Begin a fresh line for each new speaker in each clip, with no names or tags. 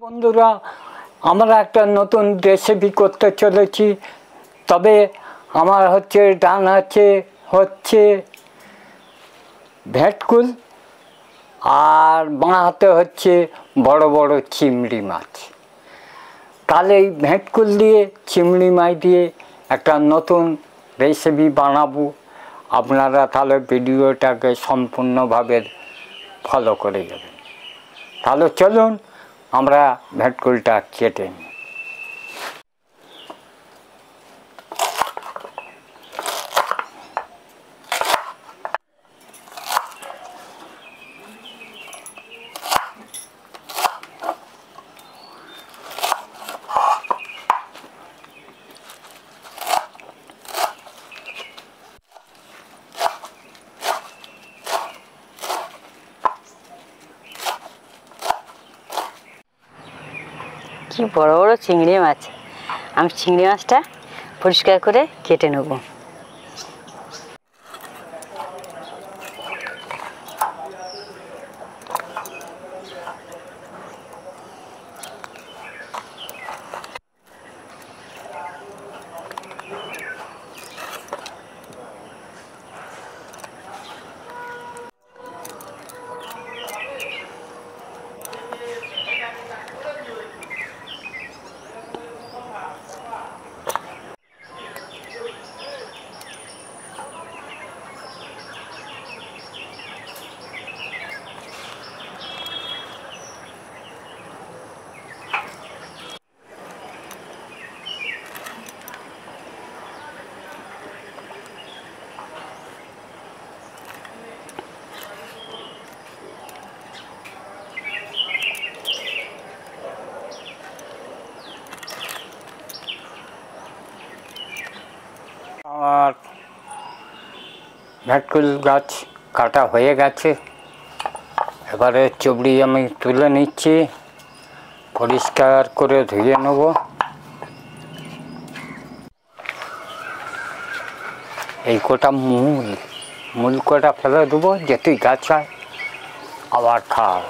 বন্ধুরা, আমরা একটা নতুন রেসিপি করতে চলেছি। তবে আমার ডান হাতে ভেটকুল আর বাঁ হাতে বড় বড় চিংড়ি মাছ। তাহলে এই ভেটকুল দিয়ে চিংড়ি মাছ দিয়ে একটা নতুন রেসিপি বানাবো। আপনারা তাহলে ভিডিওটাকে সম্পূর্ণভাবে ফলো করে যাবেন। তাহলে চলুন আমরা ভেটকুলটা কেটে নিই।
কি বড় বড় চিংড়ি মাছ। আমি চিংড়ি মাছটা পরিষ্কার করে কেটে নেব।
আমার ভেটকুল গাছ কাটা হয়ে গেছে। এবারে চুবড়ি আমি তুলে নিচ্ছি, পরিষ্কার করে ধুয়ে নেব। এই কটা মূল কটা ফেলে দেবো, যেটি গাছ হয় আবার খাওয়া।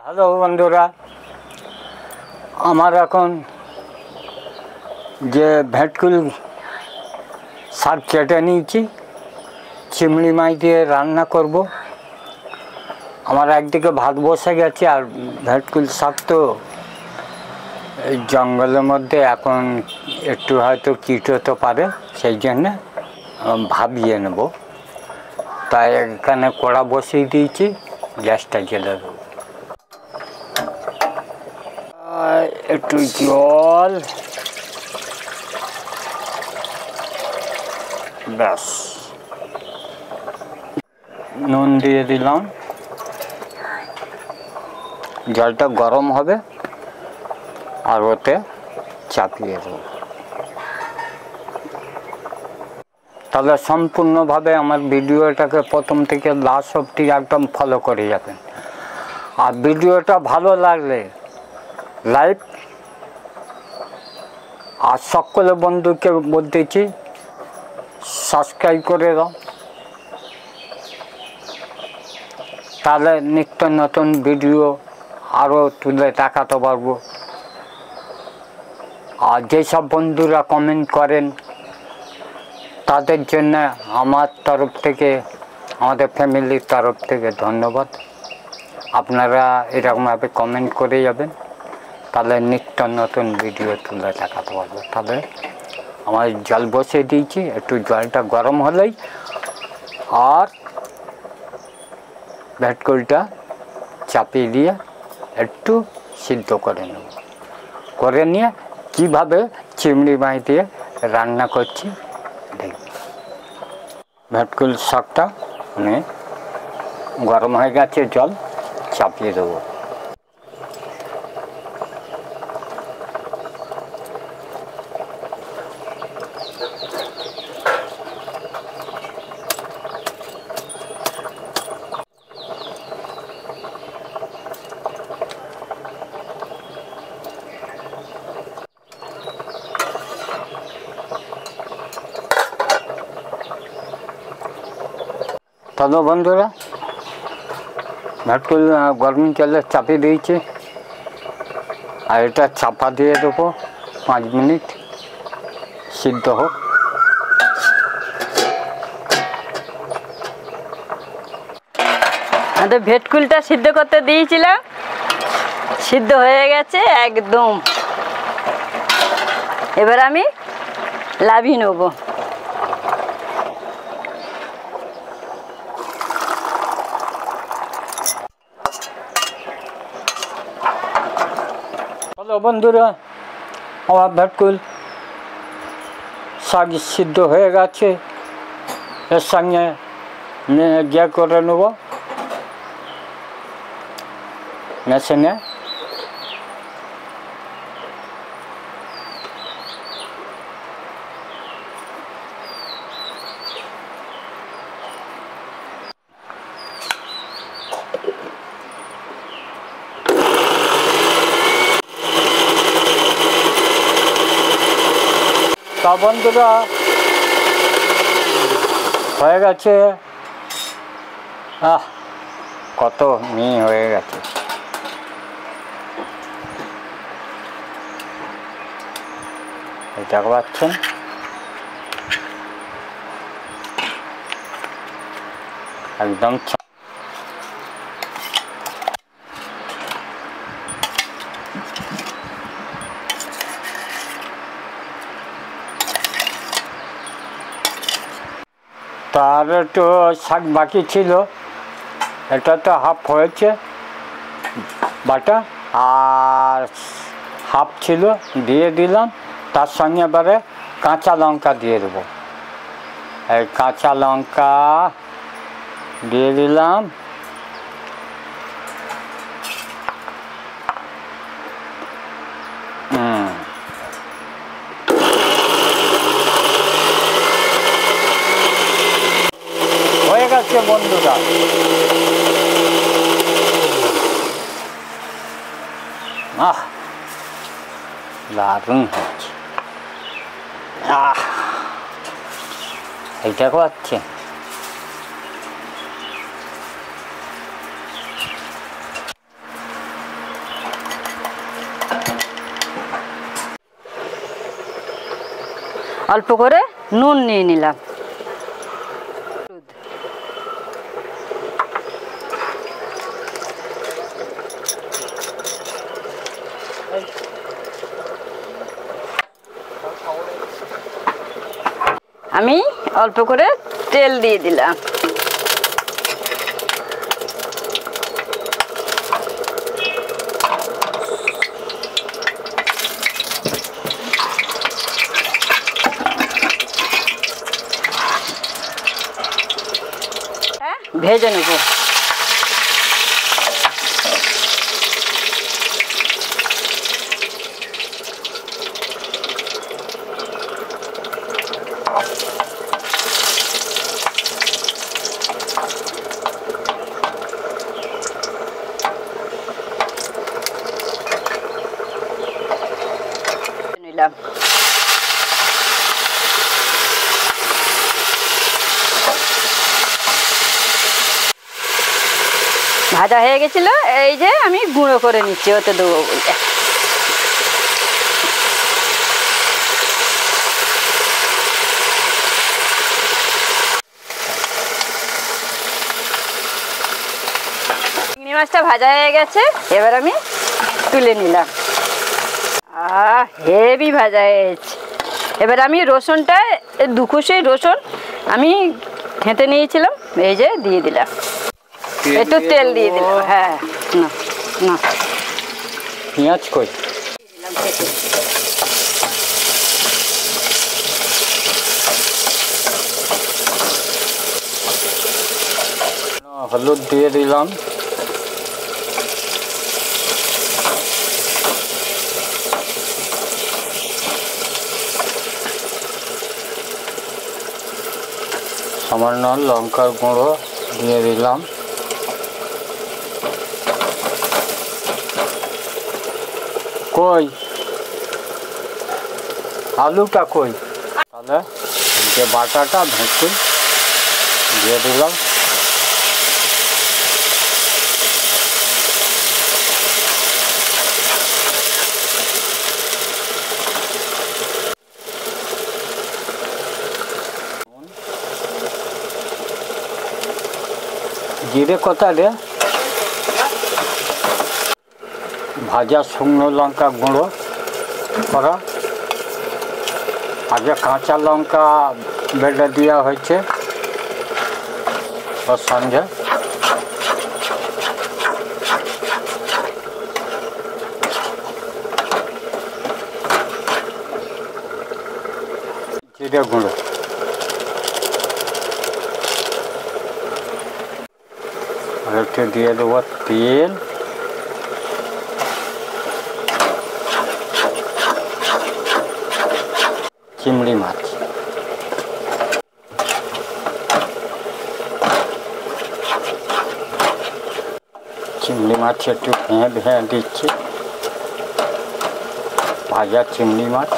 হ্যালো বন্ধুরা, আমার এখন যে ভেটকুল শাক কেটে নিয়েছি, চিংড়ি মাছ দিয়ে রান্না করব। আমার একদিকে ভাত বসে গেছে, আর ভেটকুল শাক তো এই জঙ্গলের মধ্যে এখন একটু হয়তো কীট হতে পারে, সেই জন্যে ভাবিয়ে নেব। তাই এখানে কড়া বসিয়ে দিয়েছি, গ্যাসটা জ্বেলে দেবো। একটু জল, ব্যাস, নুন দিয়ে দিলাম। জলটা গরম হবে আর ওতে চাপিয়ে দেবো। তাহলে সম্পূর্ণভাবে আমার ভিডিওটাকে প্রথম থেকে লাস্ট অবধি একদম ফলো করে যাবেন। আর ভিডিওটা ভালো লাগলে লাইক, আর সকল বন্ধুকে বলতেছি সাবস্ক্রাইব করে দাও। তাহলে নিত্য নতুন ভিডিও আরও তুলে দেখাতে পারবো। আর যেসব বন্ধুরা কমেন্ট করেন তাদের জন্য আমার তরফ থেকে, আমাদের ফ্যামিলির তরফ থেকে ধন্যবাদ। আপনারা এরকমভাবে কমেন্ট করে যাবেন, তাহলে নিত্য নতুন ভিডিও তুলে দেখাতে পারবো। তাহলে আমার জল বসিয়ে দিয়েছি, একটু জলটা গরম হলেই আর ভেটকুলটা চাপিয়ে দিয়ে একটু সিদ্ধ করে নেব। করে নিয়ে কীভাবে চিংড়ি মাছ দিয়ে রান্না করছি দেখব। ভেটকুল শাকটা গরম হয়ে গেছে, জল চাপিয়ে দেবো। চলো বন্ধুরা, ভেটকুল গরম তেলে চাপিয়ে দিয়েছি, আর এটা চাপা দিয়ে দেবো 5 মিনিট সিদ্ধ হোক।
আমাদের ভেটকুলটা সিদ্ধ করতে দিয়েছিলাম, সিদ্ধ হয়ে গেছে একদম। এবার আমি লাভিয়ে নেব।
চলো বন্ধুরা, আমার ভেটকুল শাক সিদ্ধ হয়ে গেছে, এর সঙ্গে ইয়ে করে নেব মেশিনে। তা বন্ধুরা হয়ে গেছে, কত মিহি হয়ে গেছে। দেখতে পাচ্ছেন, একদম তার একটু শাক বাকি ছিল, এটা তো হাফ হয়েছে বাটা, আর হাফ ছিল দিয়ে দিলাম। তার সঙ্গে এবারে কাঁচা লঙ্কা দিয়ে দেবো, এই কাঁচা লঙ্কা দিয়ে দিলাম। হয়ে গেছে বন্ধুরা, দারুণ হচ্ছে। এইটা পাচ্ছে,
অল্প করে নুন নিয়ে নিলাম, আমি অল্প করে তেল দিয়ে দিলাম। ভেজে নেব। নিলাম। ভাজা হয়ে গেছিল, এই যে আমি গুঁড়ো করে নিচ্ছি ওতে দেবো বলে। চিংড়ি মাছটা ভাজা হয়ে গেছে, এবার আমি তুলে নিলাম। হেভি ভাজা হয়েছে। এবার আমি রসুনটা, 2 কুচি রসুন আমি থেঁতে নিয়েছিলাম, এই যে দিয়ে দিলাম। একটু তেল দিয়ে দিলাম। হ্যাঁ, না না,
পেঁয়াজ কই হলুদ দিয়ে দিলাম, সামান্য লঙ্কার গুঁড়ো দিয়ে দিলাম, কই আলুটা কই, তাহলে যে বাটাটা ভেটকুল দিয়ে দিলাম। জিরে কতারে ভাজা শুকনো লঙ্কা গুঁড়ো করা, আগে কাঁচা লঙ্কা বেটে দেওয়া হয়েছে ওর সঙ্গে। জিরে গুঁড়ো, আর একটু দিয়ে দেবো তেল, চিংড়ি মাছ, চিংড়ি মাছ একটু ভেঙে ভেঙে দিচ্ছি, ভাজা চিংড়ি মাছ।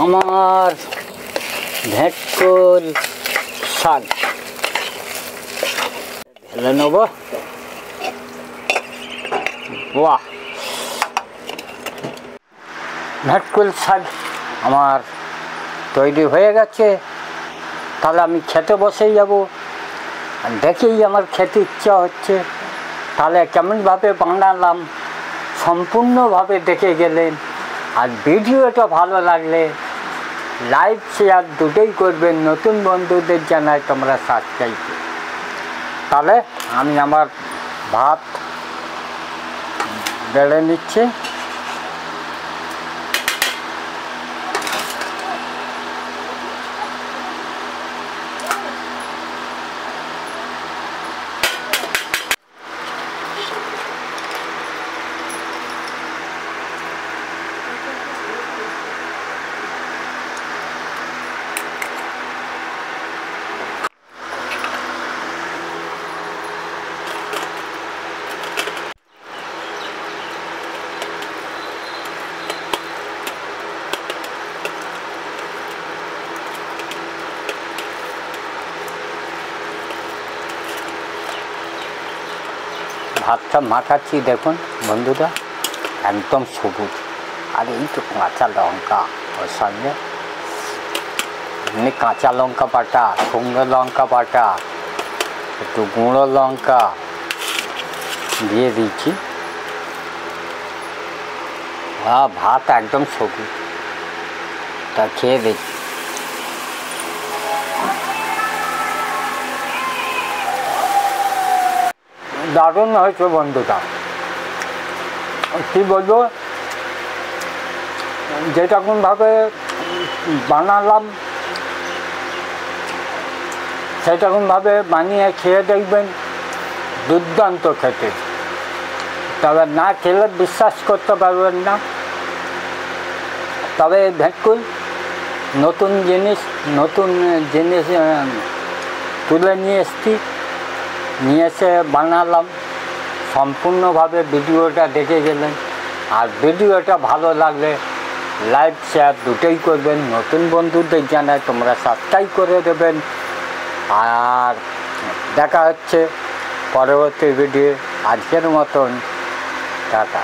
আমার ভেটকুল শাক ঢেলে নেব। বাহ, ভেটকুল শাক আমার তৈরি হয়ে গেছে। তাহলে আমি খেতে বসেই যাব। দেখেই আমার খেতে ইচ্ছা হচ্ছে। তাহলে কেমনভাবে বানালাম সম্পূর্ণভাবে দেখে গেলেন। আর ভিডিওটা ভালো লাগলে লাইক শেয়ার দুটোই করবেন। নতুন বন্ধুদের জানাই তোমরা সাবস্ক্রাইব। তাহলে আমি আমার ভাত বেড়ে নিচ্ছি। ভাতটা মাখাচ্ছি, দেখুন বন্ধুরা একদম সবুজ। আর এইটু কাঁচা লঙ্কা ওর সঙ্গে, এমনি কাঁচা লঙ্কা বাটা, শুকনো লঙ্কা বাটা, একটু গুঁড়ো লঙ্কা দিয়ে দিচ্ছি। ভাত একদম সবুজ, তা খেয়ে দেখি। দারুণ হয়েছে বন্ধুটা, কী বলবো, যেরকমভাবে বানালাম সেরকমভাবে বানিয়ে খেয়ে দেখবেন, দুর্দান্ত খেতে। তবে না খেলে বিশ্বাস করতে পারবেন না। তবে ভেটকুল নতুন জিনিস তুলে নিয়ে এসছি, নিয়ে এসে বানালাম। সম্পূর্ণভাবে ভিডিওটা দেখে গেলেন। আর ভিডিওটা ভালো লাগলে লাইক শেয়ার দুটোই করবেন। নতুন বন্ধুদের জানায় তোমরা সাবস্ক্রাইব করে দেবেন। আর দেখা হচ্ছে পরবর্তী ভিডিও। আজকের মতন টাটা।